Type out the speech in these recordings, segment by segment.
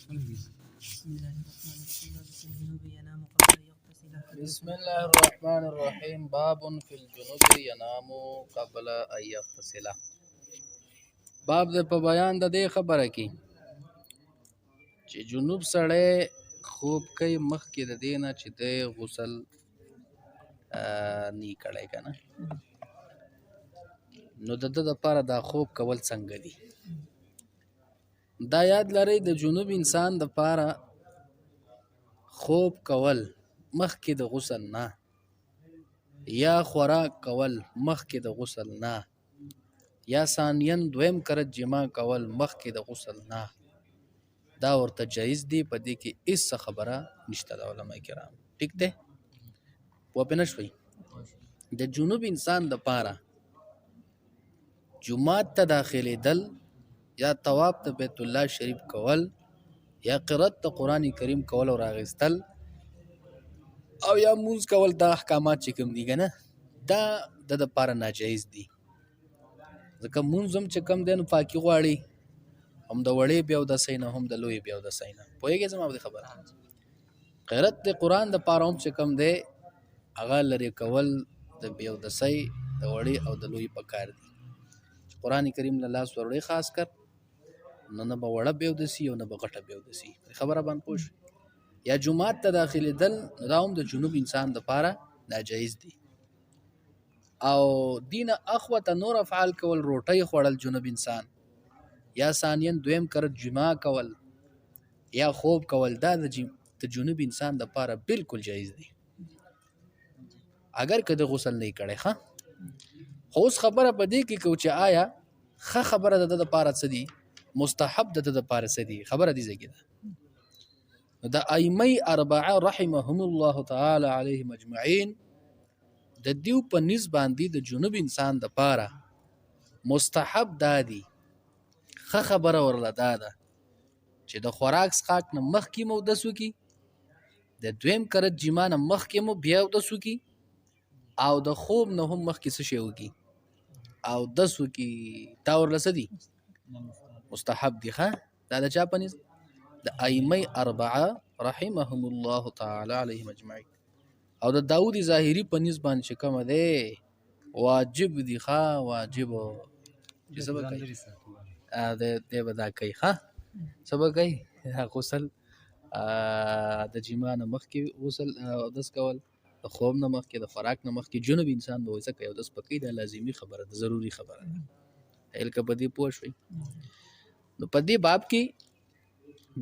بسم الله الرحمن الرحيم. باب في الجنوب ينام قبل ان يغتسل. باب د په بیان د دې خبره کې چې جنوب سړی خوب کوي مخکې د دې نه چې د غسل نی کړی که نه، نو د ده دپاره دا خوب کول څنګه دي؟ دا یاد لرئ د جنوب انسان دپاره خوب کول مخکې د غسل نه یا خوراک کول مخکې د غسل نه یا ثانیاً دویم کرت جما کول مخکې د غسل نه، دا ورته جایز دی. په دې کې هېڅ خبره نشته د علما کرام. ټیک دی؟ پوه پرې نه شوئ؟ د جنوب انسان دپاره جومات ته داخلېدل یا طواف د بیت الله شریف کول یا قرات د قرآن کریم کول او راغیستل او یا مونځ کول، دا احکامات چې کوم دي که نه، دا د دپاره ناجایز دي. ځکه مونځ هم چې کوم دی نو پاکي غواړي، هم د وړې بیاودسۍ نه هم د لویې بیاودسۍ نه. پوهېږئ زما په دې خبره؟ قرات د قرآن دپاره هم چې کوم دی هغه لرې کول د بیاودسۍ د وړې او د لویې په کار دي. چې قرآن کریم له لاس وروړې خاص کر نو نه به وړه بیاودسي او نه به غټه بیاودسي. خبره باندې پوه شوې؟ یا جومات ته داخلېدل دا هم د جنوب انسان دپاره ناجایز دي. او دینه اخوته نور افعال کول، روټۍ خوړل جنوب انسان، یا ثانیاً دویم کرت جما کول یا خوب کول، دا د جنوب انسان دپاره بالکل جایز دي اگر که د غسل نه یې کړی. ښه، خو اوس خبره په دې کې کوو چې آیا ښه خبره د ده دپاره څه دي، مستحب د ده دپاره څه دي. خبره دې ځای کې ده. نو د ائمه اربعه رحمهم الله تعالی علیهم اجمعین د دیو په نسبت باندې د جنوب انسان دپاره مستحب دا دي، ښه خبره ورله دا ده چې د خوراک څښاک نه مخکې مو اودس وکړي، د دویم کرت جما نه مخکې مو بیا اودس وکړي، او د خوب نه هم مخکې څه شی وکړي، اودس وکړي. دا ورله څه دي؟ مستحب دي. ښه، دا د چا په نسبت؟ د ائمه اربعه رحمهم الله تعالی علیهم اجمعین. او د داود ظاهري په نسبت باندې چې کومه دی واجب دي. ښه، واجب چې څه به کوي دی به دا کوي. ښه، څه به کوي؟ غسل د جما نه مخکې غسل اودس کول، د خوب نه مخکې، د خوراک نه مخکې جنوب انسان به څه کوي؟ اودس به کوي. دا لازمي خبره ده، ضروري خبره ده. هلکه په دې پوه شوئ؟ نو په دې باب کې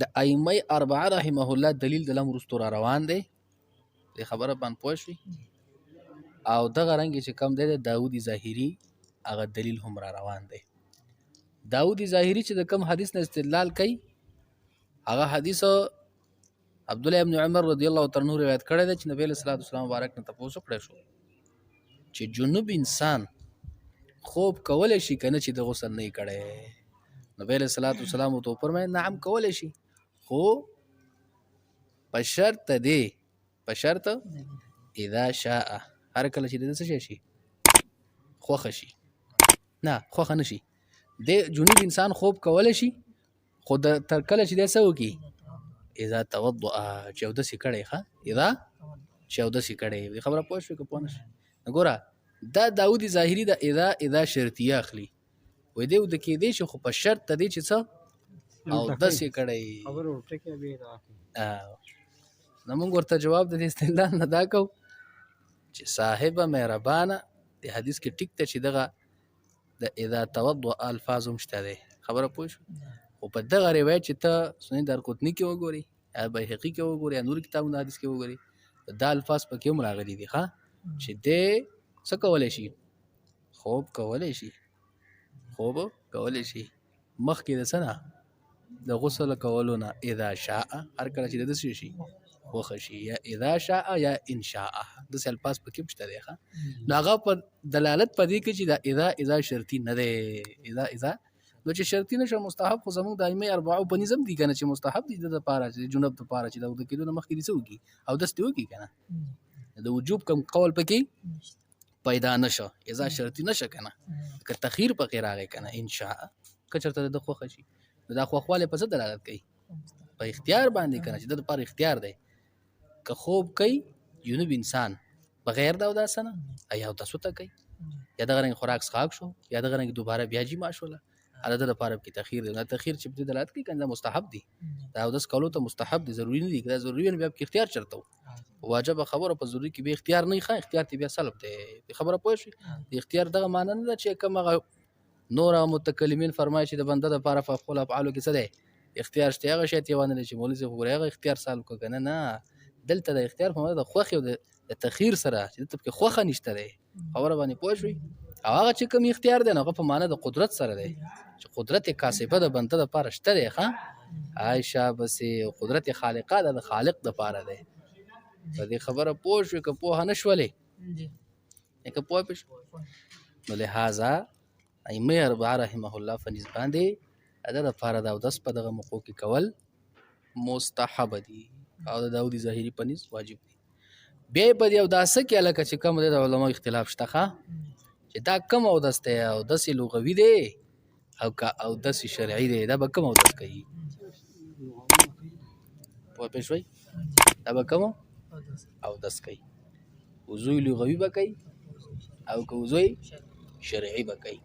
د ائمه اربعه رحمه الله دلیل د لم وروستو را روان دی. دې خبره باندې پوه شوئ؟ او دغه رنګې چې کوم دی د داود ظاهري هغه دلیل هم را روان دی. داود ظاهري چې د کوم حدیث نه استدلال کوي، هغه حدیث عبدالله ابن عمر رضی الله تعالی عنہ روایت کړی دی چې نبی علیه الصلاۃ والسلام مبارک نه تپوس وکړی شو چې جنوب انسان خوب کولی شي که نه چې د غسل نه یې کړی؟ نبی علیه الصلاۃ والسلام ورته وفرمایل نعم کولی شي، خو په شرط دی، په شرط اذا شاء، هر کله چې د څه شی شي، خوښه شي. نه، خوښه نه شي. د جنوب انسان خوب کولی شي، خو تر کله چې دی څه وکړي؟ اذا توضأ، چې اودس یې کړی. ښه، اذا چې اودس یې کړی. دې خبره پوه شوې که پوه نه شوې؟ نو ګوره دا داود ظاهري د اذا شرطیه اخلي، وایي دی د کېدی شي، خو په شرط د دې چې څه اودس یې کړی. نو موږ ورته جواب د دې استدلال نه دا کوو چې صاحبه مهربانه د حدیث کې ټیک ته چې دغه د اذا توضأ الفاظ هم شته دی. خبره پوه شو؟ خو په دغه روایت چې ته سنن دارقطني کې وګورې یا بیهقي کې وګورې یا نور کتابونه حدیث کې وګورې، دا الفاظ پکې هم راغلي دي. ښه، چې دی څه کولی شي؟ خوب کولی شي، خوب کولی شي مخکې د څه نه؟ د غسل کولو نه. اذا شاء، هر کله چې د څه شي خوښه شي، یا اذا شاء یا ان شاء، داسې الفاظ پکې هم شته دی. ښه، نو هغه په دلالت په دې کې چې دا اذا شرطي نه دی. اذا نو چې شرطي نه شو مستحب، خو زموږ د ائمه اربعو په نظم دي که نه، چې مستحب دي د دپاره چې جنوب دپاره چې د اودس کېدو نه مخکې دې څه وکړي؟ اودس دې وکړي که نه. د وجوب کوم قول پکې پیدا نه شو، اذا شرطي نه شه که نه، که تخیر پکې راغی که نه، ان شاء که چېرته د خوښه شي. نو دا خوښوالی په څه دلالت کوي؟ په اختیار باندې کنه چې د لپاره اختیار دی که خوب کوي جنوب انسان بغیر دا اوداسه نه یا اوداسه ته کوي یا دغه رنګ خوراک څښاک شو یا دغه رنګ دوباره بیا جما شوله هغه د لپاره کې تاخير دی. تاخير چې په دلالت کوي کنه مستحب دی دا اوداس کولو ته مستحب دي ضروري نه دي دا ضروري نه بیا کې اختیار چرته واجب خبره په ضروري کې به اختیار نه ښه اختیار تی بیا سلب دی خبره پوه شي اختیار دغه معنی نه چې کومه نور متکلمین فرمایي چې د بنده د لپاره په خپل افعالو کې څه دی اختیار شته هغه شی ته ونه چې مولوی زه غوړی هغه اختیار سالو کنه نه دلته د اختیار په معنی د خوخي او د تخیر سره چې ته په خوخه نشته دی خبره باندې پوه شئ هغه چې کوم اختیار دی هغه په معنی د قدرت سره دی چې قدرت کاسبه د بنده د لپاره شته دی ښه عائشہ بس قدرت خالقه د خالق د لپاره دی په دې خبره پوه شئ که پوه نه شولې که پوه پښ نو لہذا ائمه اربعه رحمه الله فنیز باندې دا د لپاره د اودس په دغه موقع کې کول مستحب دي او د داودي ظاهري پنځ واجب دي بیا په دې اوداسه کې الکه چې کوم د علماء اختلاف شته چې دا کوم اودس ته او داسې لغوي دی او او داسې شرعي دی دا به کوم اودس کوي په پښوی دا به کوم اودس کوي وضو لغوي به کوي او که وضو شرعي به کوي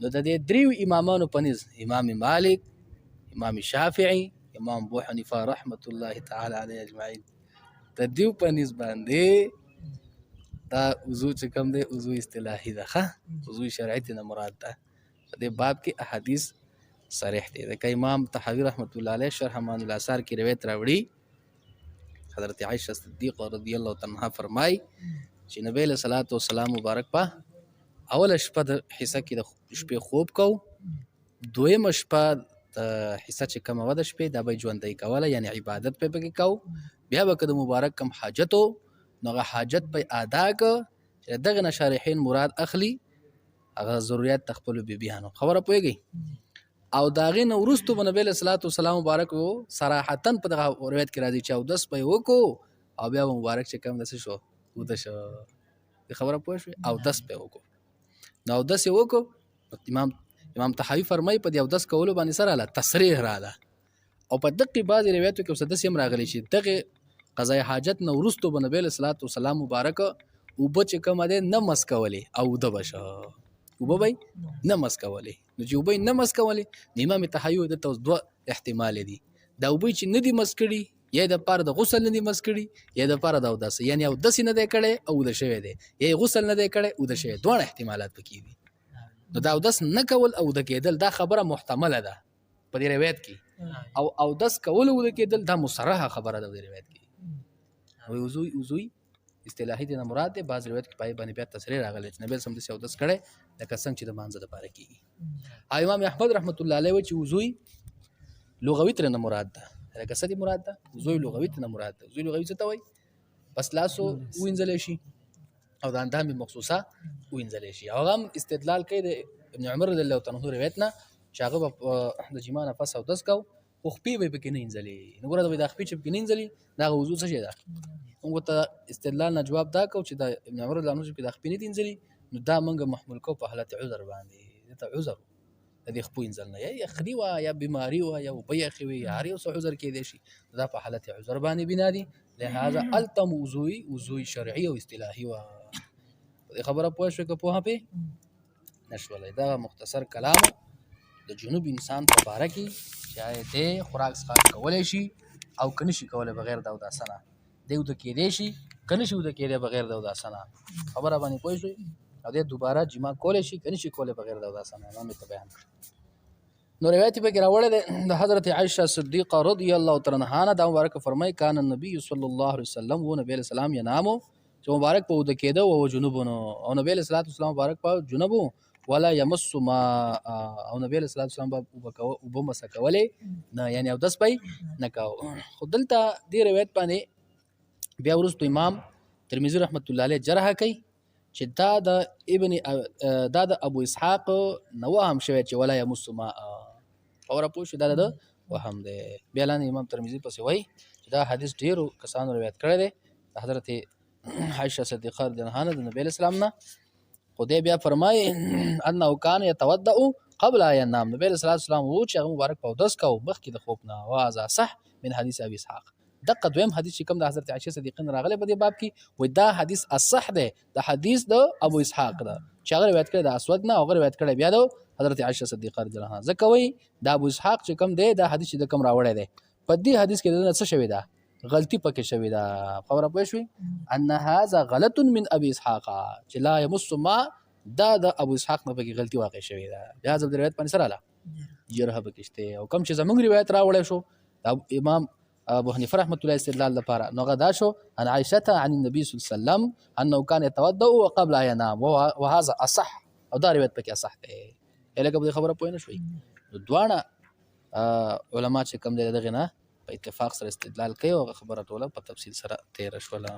نو د دې دریو امامانو پنځ امام مالک امام شافعي امام ابو حنیفه رحمت الله تعالی علیه اجمعین د دیو پنځ باندې دا وضو چې کوم دی وضو اصطلاحي ده ښه وضو شرعي ته مراد ده په دې باب کې احادیث صریح دي د امام طحاوی رحمت الله علیه شرح مان الاثار کې روایت راوړي حضرت عائشہ صدیقہ رضی الله تعالی عنها فرمای چې نبی له صلوات و سلام مبارک په اول شپه د حصہ کې د شپې خوب کو دویم شپه د حصہ چې کومه و د شپې دا به ژوندۍ کوله یعنی عبادت په کې کو بیا به د مبارک کم حاجتو نو حاجت به ادا ک چې دغه نشارحین مراد اخلي هغه ضرورت تخپل بیبيانو خبره پويږي او داغه نو ورستو نبی له صلوات و سلام مبارک وو صراحتا په دغه روایت کې راځي چې او 10 په وکړو او بیا مبارک چې کوم دسه شو و د شو خبره پوه شو او 10 په وکړو نو 10 وکړو امام طحاوی فرمای په دې او 10 کولو باندې سره لا تصریح رااله او په دقیق بعض روایتو کې وسدس هم راغلي شي دغه قضای حاجت نو ورستو بنبی له صلوات و سلام مبارک او بچ کوم ده نه مسکولي او د بشه او به نه مسکولي نو چې وبې نه مسکولي امام طحاوی د توس دوه احتمال دي دا وبې چې نه دي مسکړي یا د پاره د غسل نه دي مسکړي یا د پاره د اوداس یعنی او دس نه دی کړي او د شوی دی یا غسل نه دی کړي او د شوی دوه احتمالات پکې دي نو دا اوداس نه کول او د کېدل دا خبره محتمله ده په دې روایت کې او اوداس کول او د کېدل دا مصرحه خبره ده د روایت کې او وضو اصطلاحي د مراد ده بعض روایت کې پای باندې بیا تصریح راغلی چې نبی سم د اوداس کړي لکه څنګه چې د مانزه لپاره کیږي امام احمد رحمت الله علیه چې وضو لغوي تر نه مراد ده لکه څه دي مراد ده وضو لغوي تر نه مراد ده وضو لغوي څه ته وایي پس لاسو وینځل شي او د اندام مخصوصه وینځل شي او هم استدلال کوي د ابن عمر رضی الله تعالی عنہ روایت نه چې هغه د جما نه پس اوداس کو خو خپې به پکې نه انځلې نو ګوره د خپې چې پکې نه انځلې دا وضو څه شي ده موږ ته استدلال نه جواب دا کو چې د ابن عمر رضی الله عنه په خپې نه انځلې نو دا موږ محمول کو په حالت عذر باندې ته عذر د دې خپې انځل نه یا خري وا یا بیماری وا یا بيخي وي هر یو څه عذر کې دي شي دا په حالت عذر باندې بنا دي لہذا التم وضوء شرعي او اصطلاحي وا خبره پوه شو که پوها په نشولای دا مختصر کلام د جنوب انسان په باره کې چې ته خوراک څخه کولای شي او کني شي کولای بغیر د اوداسنه دیو د کې دی شي کني شي د کې دی بغیر د اوداسنه خبره باندې پوه شو او د دوباره جما کولای شي کني شي کولای بغیر د اوداسنه نو مې ته بیان کړ نو روایت به راوړل د حضرت عائشہ صدیقہ رضی الله تعالی عنها دا مبارک فرمای کان النبي صلی الله علیه وسلم و نبی اسلام ینامو چې مبارک په د کېده او جنوبونو او نبی صلی الله علیه وسلم مبارک په جنوبو ولا يمس ما او نبی صلی الله علیه وسلم وب مسکولې نه یعنی او 10 پای نه کاو خدلته دی روایت باندې بیا ورستو امام ترمذی رحمت الله علیه جرح کوي چې دا د ابن دا د ابو اسحاق نو هم شوی چې ولا يمس ما اور پوښ دا د وهم دی بیا لاندې امام ترمذی پسې وای چې دا حدیث ډیرو کسانو روایت کړی دی حضرت عائشہ صدیقہ رضی الله عنها د نبی اسلام نه خدای بیا فرمای انه کان یتودع قبل ان ينام. نبی صلی الله علیه وسلم و چې هغه مبارک په اودس کو مخکې د خوب نه. واذا صح من حدیث ابي اسحاق. دغه دویم حدیث چې کوم د حضرت عائشه صدیقه راغلی په دې باب کې و دا حدیث اصح ده د حدیث د ابو اسحاق ده چې هغه روایت کړی د اسود نه او هغه روایت کړی بیا د حضرت عائشه صدیقه رضی الله عنها. ځکه وایي د ابو اسحاق چې کوم دی دا حدیث چې د کوم راوړی دی په دې حدیث کې د څه شوی ده غلطي پکې شوی ده. خبره پوه شوې ان هذا غلط من ابي اسحاق چې لا يمس ما دا د ابو اسحاق نه پکې غلطي واقع شوی ده. بیا ځب د روایت باندې سره لا جرح پکې شته او کوم چې زمونږ روایت راوړی شو د امام ابو حنیفه رحمه الله استدلال لپاره نو غدا شو عن عائشه عن النبي صلی الله عليه وسلم انه كان يتوضا وقبل ان ينام وهذا اصح او دا روایت پکې اصح ده. لکه په خبره پوه نه شوي. دواړه علما چې کوم دی دغه نه په اتفاق سره استدلال کوي او خبره ټوله په تفصیل سره تیر شوله.